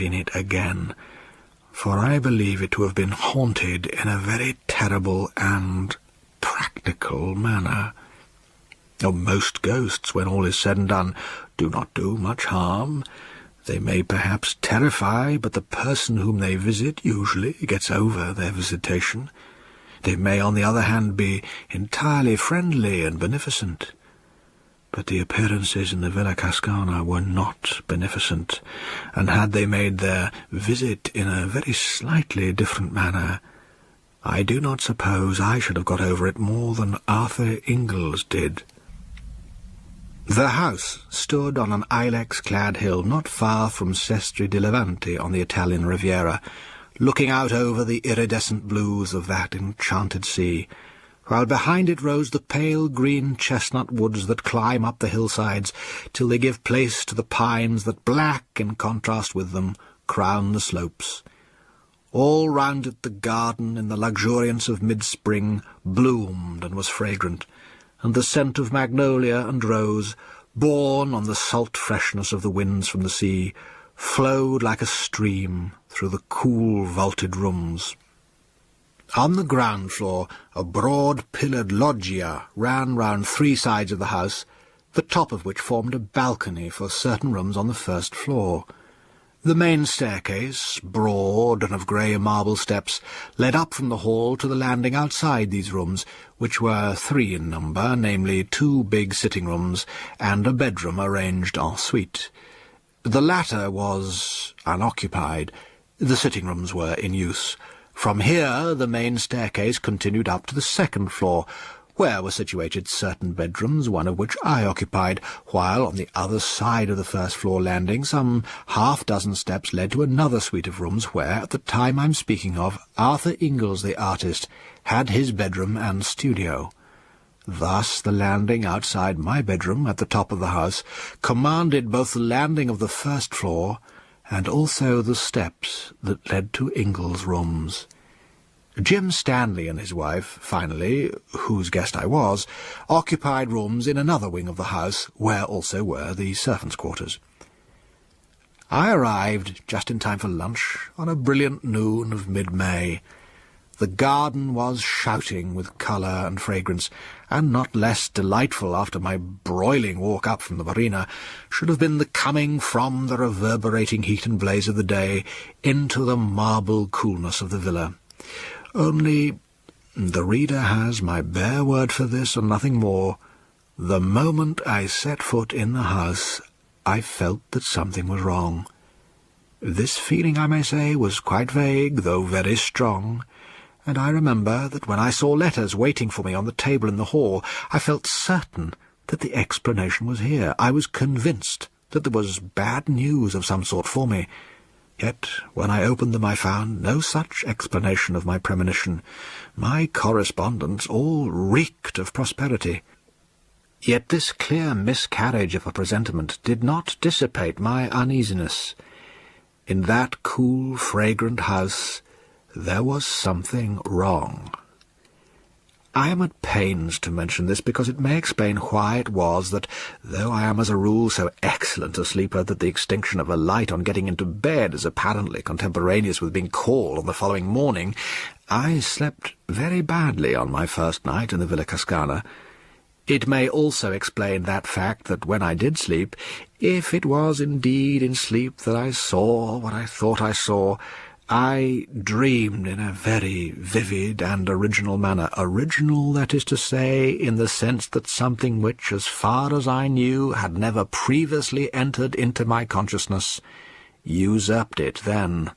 in it again, for I believe it to have been haunted in a very terrible and practical manner. Most ghosts, when all is said and done, do not do much harm. They may perhaps terrify, but the person whom they visit usually gets over their visitation. They may, on the other hand, be entirely friendly and beneficent. But the appearances in the Villa Cascana were not beneficent, and had they made their visit in a very slightly different manner, I do not suppose I should have got over it more than Arthur Ingalls did. The house stood on an ilex-clad hill not far from Sestri di Levante on the Italian Riviera, looking out over the iridescent blues of that enchanted sea, while behind it rose the pale green chestnut woods that climb up the hillsides till they give place to the pines that, black in contrast with them, crown the slopes. All round it the garden, in the luxuriance of mid-spring, bloomed and was fragrant, and the scent of magnolia and rose, borne on the salt freshness of the winds from the sea, flowed like a stream through the cool vaulted rooms. On the ground floor a broad pillared loggia ran round 3 sides of the house, the top of which formed a balcony for certain rooms on the first floor. The main staircase, broad and of grey marble steps, led up from the hall to the landing outside these rooms, which were 3 in number, namely 2 big sitting-rooms and a bedroom arranged en suite. The latter was unoccupied. The sitting-rooms were in use. From here the main staircase continued up to the second floor, where were situated certain bedrooms, one of which I occupied, while on the other side of the first-floor landing some half-dozen steps led to another suite of rooms where, at the time I'm speaking of, Arthur Ingalls, the artist, had his bedroom and studio. Thus the landing outside my bedroom at the top of the house commanded both the landing of the first floor and also the steps that led to Ingalls' rooms. Jim Stanley and his wife, finally, whose guest I was, occupied rooms in another wing of the house, where also were the servants' quarters. I arrived just in time for lunch on a brilliant noon of mid-May. The garden was shouting with colour and fragrance, and not less delightful after my broiling walk up from the marina should have been the coming from the reverberating heat and blaze of the day into the marble coolness of the villa. Only, the reader has my bare word for this and nothing more, the moment I set foot in the house I felt that something was wrong. This feeling, I may say, was quite vague, though very strong, and I remember that when I saw letters waiting for me on the table in the hall, I felt certain that the explanation was here. I was convinced that there was bad news of some sort for me. Yet, when I opened them, I found no such explanation of my premonition. My correspondence all reeked of prosperity. Yet this clear miscarriage of a presentiment did not dissipate my uneasiness. In that cool, fragrant house there was something wrong. I am at pains to mention this because it may explain why it was that, though I am as a rule so excellent a sleeper that the extinction of a light on getting into bed is apparently contemporaneous with being called on the following morning, I slept very badly on my first night in the Villa Cascana. It may also explain that fact that when I did sleep, if it was indeed in sleep that I saw what I thought I saw, I dreamed in a very vivid and original manner. Original, that is to say, in the sense that something which, as far as I knew, had never previously entered into my consciousness, usurped it then.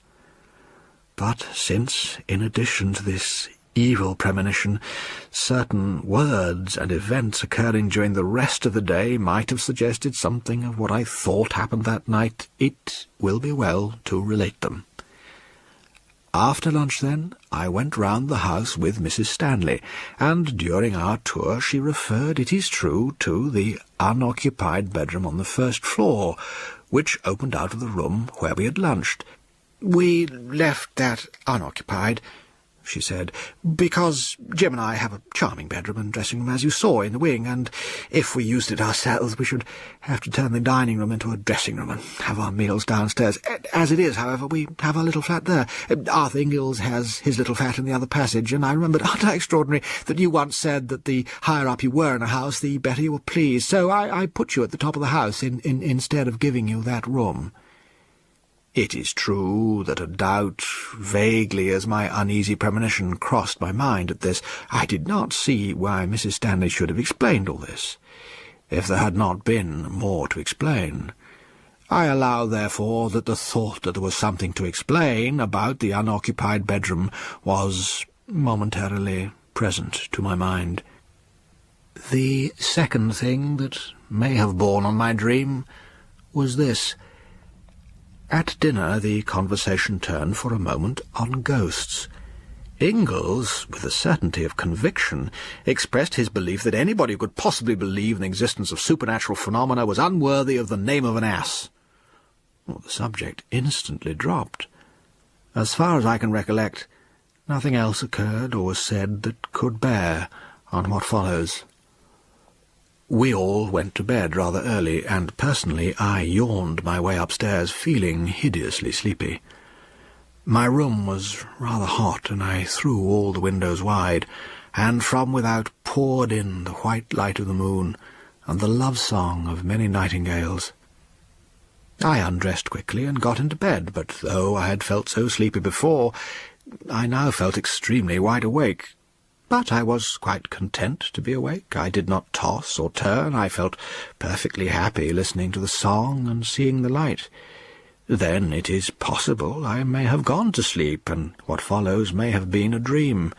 But since, in addition to this evil premonition, certain words and events occurring during the rest of the day might have suggested something of what I thought happened that night, it will be well to relate them. After lunch, then, I went round the house with Mrs. Stanley, and during our tour she referred, it is true, to the unoccupied bedroom on the first floor, which opened out of the room where we had lunched. "We left that unoccupied," she said, "because Jim and I have a charming bedroom and dressing room, as you saw, in the wing, and if we used it ourselves we should have to turn the dining room into a dressing room and have our meals downstairs. As it is, however, we have our little flat there. Arthur Ingalls has his little flat in the other passage, and I remembered, aren't I extraordinary, that you once said that the higher up you were in a house, the better you were pleased, so I put you at the top of the house instead of giving you that room." It is true that a doubt, vaguely as my uneasy premonition, crossed my mind at this. I did not see why Mrs. Stanley should have explained all this, if there had not been more to explain. I allow, therefore, that the thought that there was something to explain about the unoccupied bedroom was momentarily present to my mind. The second thing that may have borne on my dream was this. At dinner the conversation turned for a moment on ghosts. Ingalls, with a certainty of conviction, expressed his belief that anybody who could possibly believe in the existence of supernatural phenomena was unworthy of the name of an ass. Well, the subject instantly dropped. As far as I can recollect, nothing else occurred or was said that could bear on what follows. We all went to bed rather early, and personally I yawned my way upstairs, feeling hideously sleepy. My room was rather hot, and I threw all the windows wide, and from without poured in the white light of the moon and the love-song of many nightingales. I undressed quickly and got into bed, but though I had felt so sleepy before, I now felt extremely wide awake. But I was quite content to be awake. I did not toss or turn. I felt perfectly happy listening to the song and seeing the light. Then it is possible I may have gone to sleep, and what follows may have been a dream.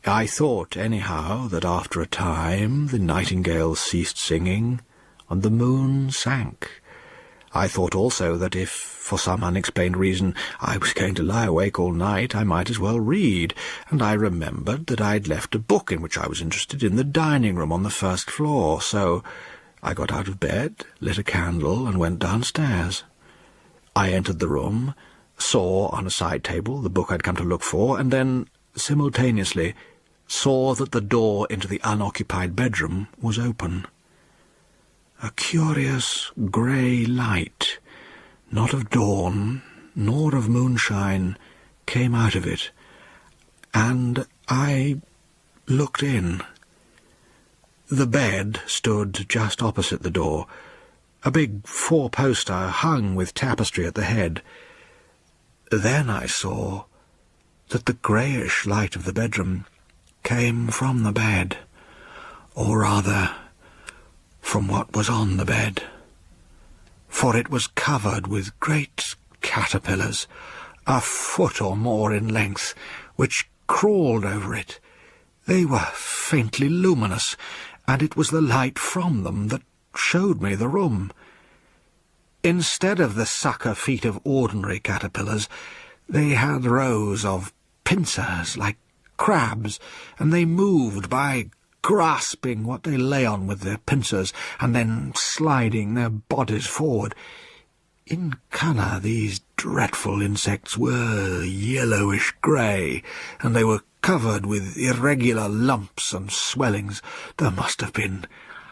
I thought, anyhow, that after a time the nightingales ceased singing, and the moon sank. I thought also that if, for some unexplained reason, I was going to lie awake all night, I might as well read, and I remembered that I'd left a book in which I was interested in the dining room on the first floor, so I got out of bed, lit a candle, and went downstairs. I entered the room, saw on a side table the book I'd come to look for, and then, simultaneously, saw that the door into the unoccupied bedroom was open. A curious grey light, not of dawn, nor of moonshine, came out of it, and I looked in. The bed stood just opposite the door, a big four-poster hung with tapestry at the head. Then I saw that the greyish light of the bedroom came from the bed, or rather, from what was on the bed, for it was covered with great caterpillars, a foot or more in length, which crawled over it. They were faintly luminous, and it was the light from them that showed me the room. Instead of the sucker feet of ordinary caterpillars, they had rows of pincers like crabs, and they moved by grasping what they lay on with their pincers, and then sliding their bodies forward. In colour, these dreadful insects were yellowish-grey, and they were covered with irregular lumps and swellings. There must have been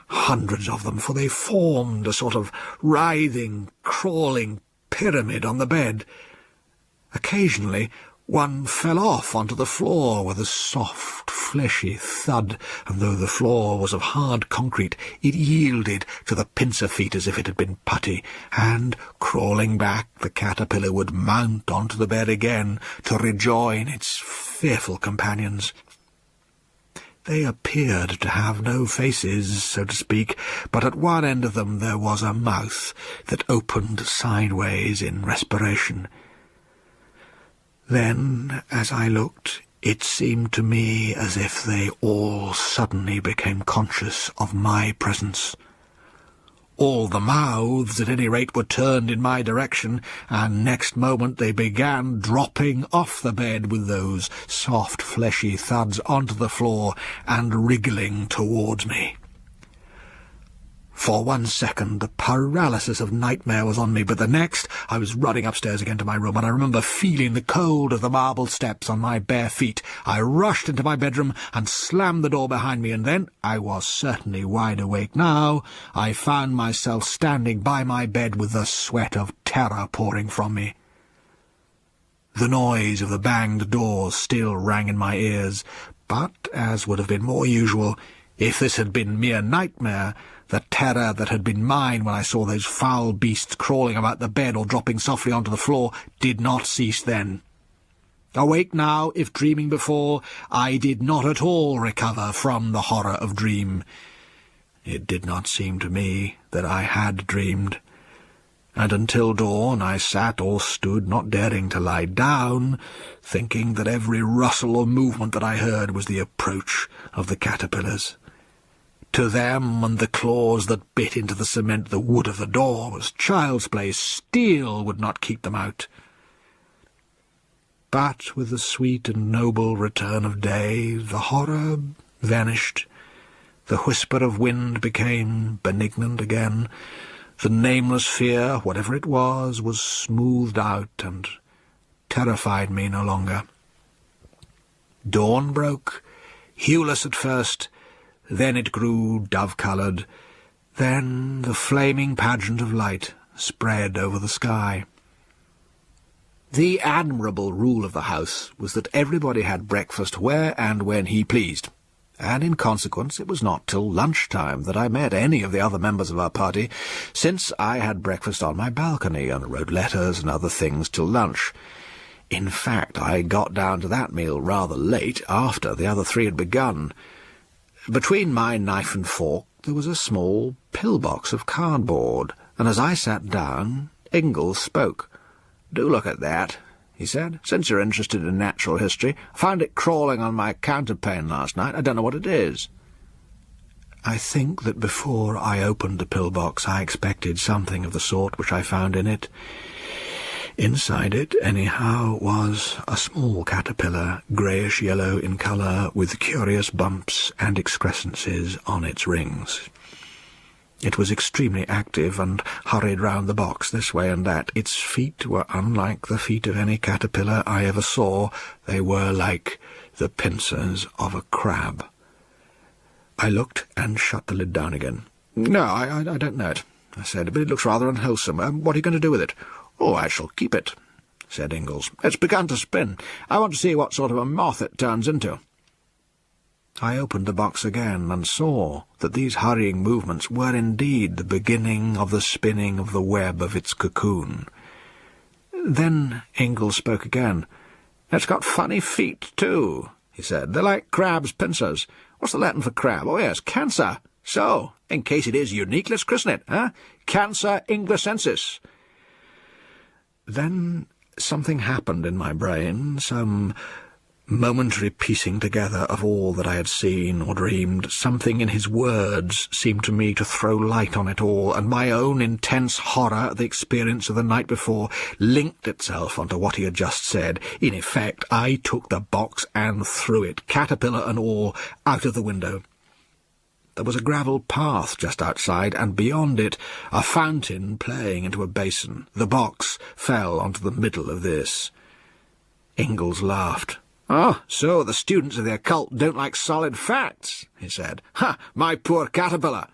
hundreds of them, for they formed a sort of writhing, crawling pyramid on the bed. Occasionally one fell off onto the floor with a soft, fleshy thud, and though the floor was of hard concrete, it yielded to the pincer feet as if it had been putty, and, crawling back, the caterpillar would mount onto the bed again to rejoin its fearful companions. They appeared to have no faces, so to speak, but at one end of them there was a mouth that opened sideways in respiration. Then, as I looked, it seemed to me as if they all suddenly became conscious of my presence. All the mouths, at any rate, were turned in my direction, and next moment they began dropping off the bed with those soft, fleshy thuds onto the floor and wriggling towards me. For 1 second, the paralysis of nightmare was on me, but the next, I was running upstairs again to my room, and I remember feeling the cold of the marble steps on my bare feet. I rushed into my bedroom and slammed the door behind me, and then, I was certainly wide awake now, I found myself standing by my bed with the sweat of terror pouring from me. The noise of the banged doors still rang in my ears, but, as would have been more usual, if this had been mere nightmare, the terror that had been mine when I saw those foul beasts crawling about the bed or dropping softly onto the floor did not cease then. Awake now, if dreaming before, I did not at all recover from the horror of dream. It did not seem to me that I had dreamed, and until dawn I sat or stood, not daring to lie down, thinking that every rustle or movement that I heard was the approach of the caterpillars. To them and the claws that bit into the cement the wood of the door was child's play. Steel would not keep them out. But with the sweet and noble return of day, the horror vanished. The whisper of wind became benignant again. The nameless fear, whatever it was smoothed out and terrified me no longer. Dawn broke, hueless at first. Then it grew dove-coloured. Then the flaming pageant of light spread over the sky. The admirable rule of the house was that everybody had breakfast where and when he pleased, and in consequence it was not till lunch-time that I met any of the other members of our party, since I had breakfast on my balcony and wrote letters and other things till lunch. In fact, I got down to that meal rather late, after the other three had begun. Between my knife and fork there was a small pillbox of cardboard, and as I sat down, Ingalls spoke. "Do look at that," he said. "Since you're interested in natural history, I found it crawling on my counterpane last night. I don't know what it is." I think that before I opened the pillbox I expected something of the sort which I found in it. Inside it, anyhow, was a small caterpillar, greyish-yellow in colour, with curious bumps and excrescences on its rings. It was extremely active and hurried round the box this way and that. Its feet were unlike the feet of any caterpillar I ever saw. They were like the pincers of a crab. I looked and shut the lid down again. "No, I don't know it," I said, "but it looks rather unwholesome. What are you going to do with it?" "Oh, I shall keep it," said Ingalls. "It's begun to spin. I want to see what sort of a moth it turns into." I opened the box again and saw that these hurrying movements were indeed the beginning of the spinning of the web of its cocoon. Then Ingalls spoke again. "It's got funny feet, too," he said. "They're like crab's pincers. What's the Latin for crab? Oh, yes, cancer. So, in case it is unique, let's christen it, huh? Cancer inglesensis." Then something happened in my brain, some momentary piecing together of all that I had seen or dreamed. Something in his words seemed to me to throw light on it all, and my own intense horror at the experience of the night before linked itself onto what he had just said. In effect, I took the box and threw it, caterpillar and all, out of the window. There was a gravel path just outside, and beyond it a fountain playing into a basin. The box fell onto the middle of this. Ingalls laughed. "Oh, so the students of the occult don't like solid facts," he said. "Ha! My poor caterpillar!"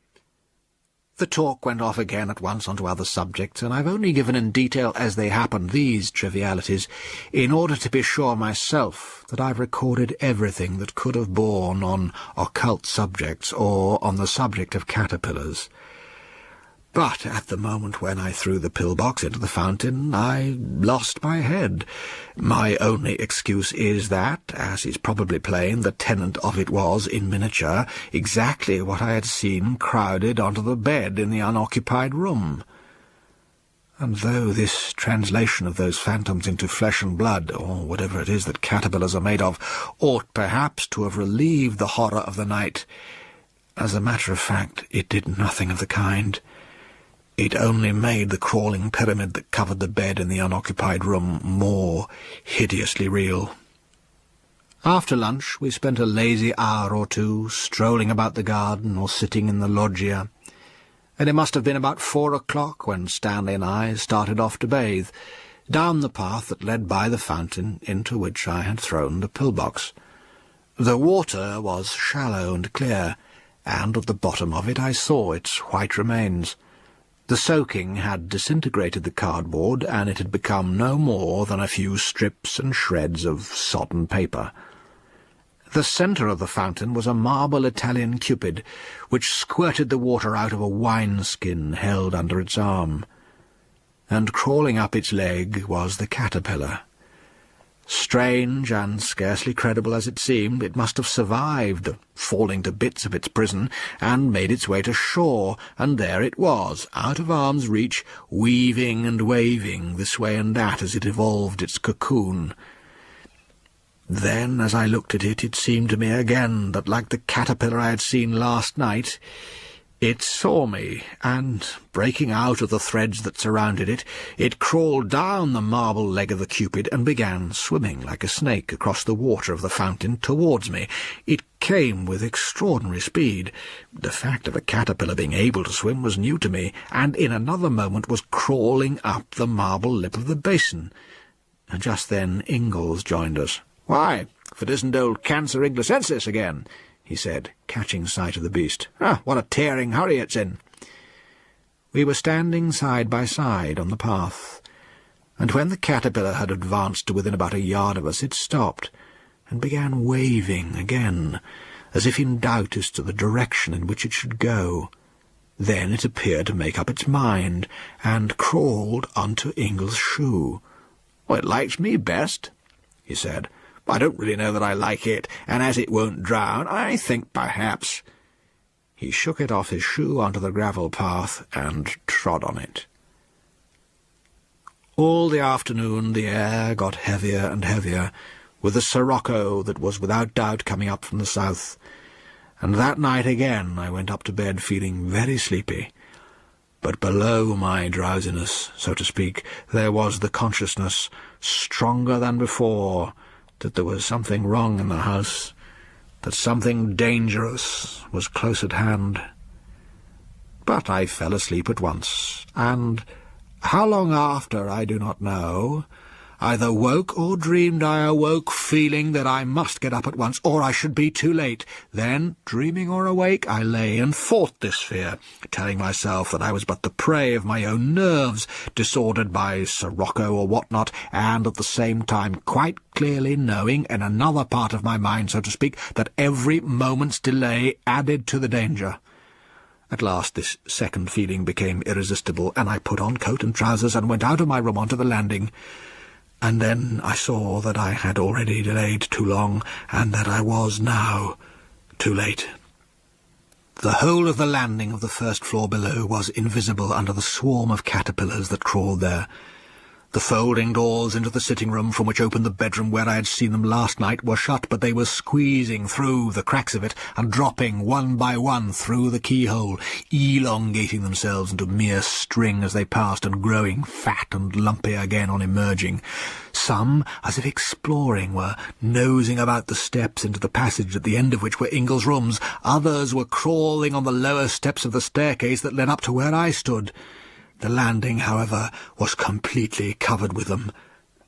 The talk went off again at once onto other subjects, and I've only given in detail as they happened these trivialities in order to be sure myself that I've recorded everything that could have borne on occult subjects or on the subject of caterpillars. But at the moment when I threw the pillbox into the fountain, I lost my head. My only excuse is that, as is probably plain, the tenant of it was, in miniature, exactly what I had seen crowded onto the bed in the unoccupied room. And though this translation of those phantoms into flesh and blood, or whatever it is that caterpillars are made of, ought perhaps to have relieved the horror of the night, as a matter of fact, it did nothing of the kind. It only made the crawling pyramid that covered the bed in the unoccupied room more hideously real. After lunch we spent a lazy hour or two strolling about the garden or sitting in the loggia. and it must have been about 4 o'clock when Stanley and I started off to bathe, down the path that led by the fountain into which I had thrown the pillbox. The water was shallow and clear, and at the bottom of it I saw its white remains. The soaking had disintegrated the cardboard, and it had become no more than a few strips and shreds of sodden paper. The centre of the fountain was a marble Italian Cupid, which squirted the water out of a wineskin held under its arm. And crawling up its leg was the caterpillar. Strange and scarcely credible as it seemed, it must have survived the falling to bits of its prison and made its way to shore, and there it was, out of arm's reach, weaving and waving this way and that as it evolved its cocoon. Then, as I looked at it, it seemed to me again that, like the caterpillar I had seen last night, it saw me, and, breaking out of the threads that surrounded it, it crawled down the marble leg of the Cupid and began swimming like a snake across the water of the fountain towards me. It came with extraordinary speed. The fact of a caterpillar being able to swim was new to me, and in another moment was crawling up the marble lip of the basin. And just then Ingalls joined us. "Why, if it isn't old Cancer Inglesensis again," he said, catching sight of the beast. "What a tearing hurry it's in." We were standing side by side on the path, and when the caterpillar had advanced to within about a yard of us, it stopped and began waving again, as if in doubt as to the direction in which it should go. Then it appeared to make up its mind, and crawled onto Ingall's shoe. "Well, it likes me best," he said. "I don't really know that I like it, and as it won't drown, I think perhaps—" He shook it off his shoe onto the gravel path and trod on it. All the afternoon the air got heavier and heavier, with a sirocco that was without doubt coming up from the south, and that night again I went up to bed feeling very sleepy. But below my drowsiness, so to speak, there was the consciousness, stronger than before, that there was something wrong in the house, that something dangerous was close at hand. But I fell asleep at once, and how long after I do not know, either woke or dreamed I awoke feeling that I must get up at once, or I should be too late. Then, dreaming or awake, I lay and fought this fear, telling myself that I was but the prey of my own nerves, disordered by sirocco or what-not, and at the same time quite clearly knowing, in another part of my mind, so to speak, that every moment's delay added to the danger. At last this second feeling became irresistible, and I put on coat and trousers and went out of my room onto the landing. And then I saw that I had already delayed too long, and that I was now too late. The whole of the landing of the first floor below was invisible under the swarm of caterpillars that crawled there. The folding doors into the sitting-room from which opened the bedroom where I had seen them last night were shut, but they were squeezing through the cracks of it and dropping one by one through the keyhole, elongating themselves into mere string as they passed and growing fat and lumpy again on emerging. Some, as if exploring, were nosing about the steps into the passage at the end of which were Ingall's rooms. Others were crawling on the lower steps of the staircase that led up to where I stood. The landing, however, was completely covered with them.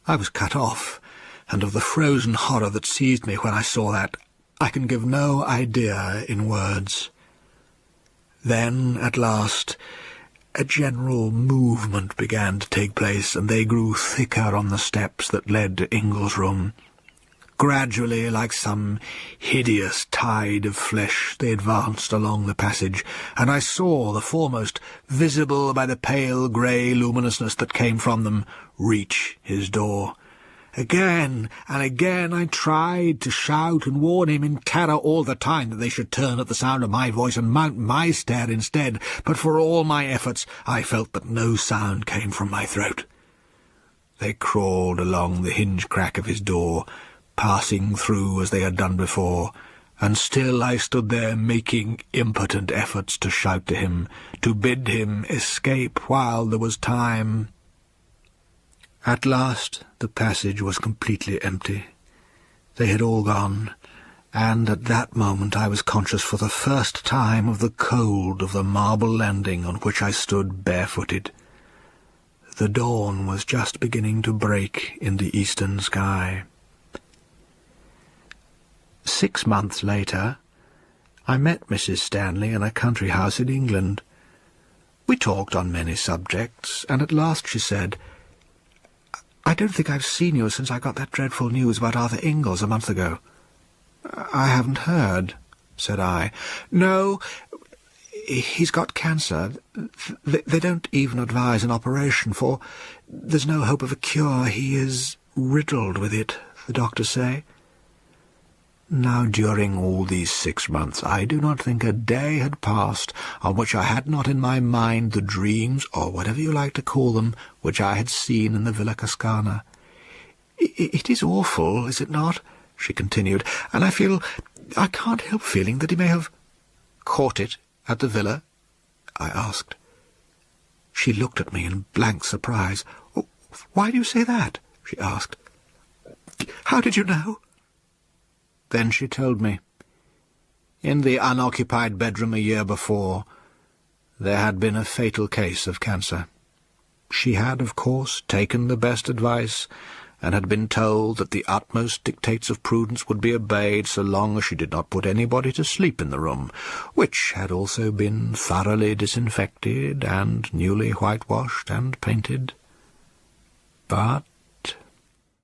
I was cut off, and of the frozen horror that seized me when I saw that, I can give no idea in words. Then, at last, a general movement began to take place, and they grew thicker on the steps that led to Ingall's room. Gradually, like some hideous tide of flesh, they advanced along the passage, and I saw the foremost, visible by the pale grey luminousness that came from them, reach his door. Again and again I tried to shout and warn him in terror all the time that they should turn at the sound of my voice and mount my stair instead, but for all my efforts I felt that no sound came from my throat. They crawled along the hinge crack of his door, passing through as they had done before, and still I stood there making impotent efforts to shout to him, to bid him escape while there was time. At last the passage was completely empty. They had all gone, and at that moment I was conscious for the first time of the cold of the marble landing on which I stood barefooted. The dawn was just beginning to break in the eastern sky. 6 months later, I met Mrs. Stanley in a country house in England. We talked on many subjects, and at last she said, "I don't think I've seen you since I got that dreadful news about Arthur Ingalls a month ago." "I haven't heard," said I. "No, he's got cancer. They don't even advise an operation, for there's no hope of a cure. He is riddled with it, the doctors say." Now, during all these 6 months, I do not think a day had passed on which I had not in my mind the dreams, or whatever you like to call them, which I had seen in the Villa Cascana. "It is awful, is it not?" she continued, "and I can't help feeling that he may have—" "Caught it at the villa?" I asked. She looked at me in blank surprise. "Oh, why do you say that?" she asked. "How did you know?" Then she told me. In the unoccupied bedroom a year before, there had been a fatal case of cancer. She had, of course, taken the best advice, and had been told that the utmost dictates of prudence would be obeyed so long as she did not put anybody to sleep in the room, which had also been thoroughly disinfected and newly whitewashed and painted. But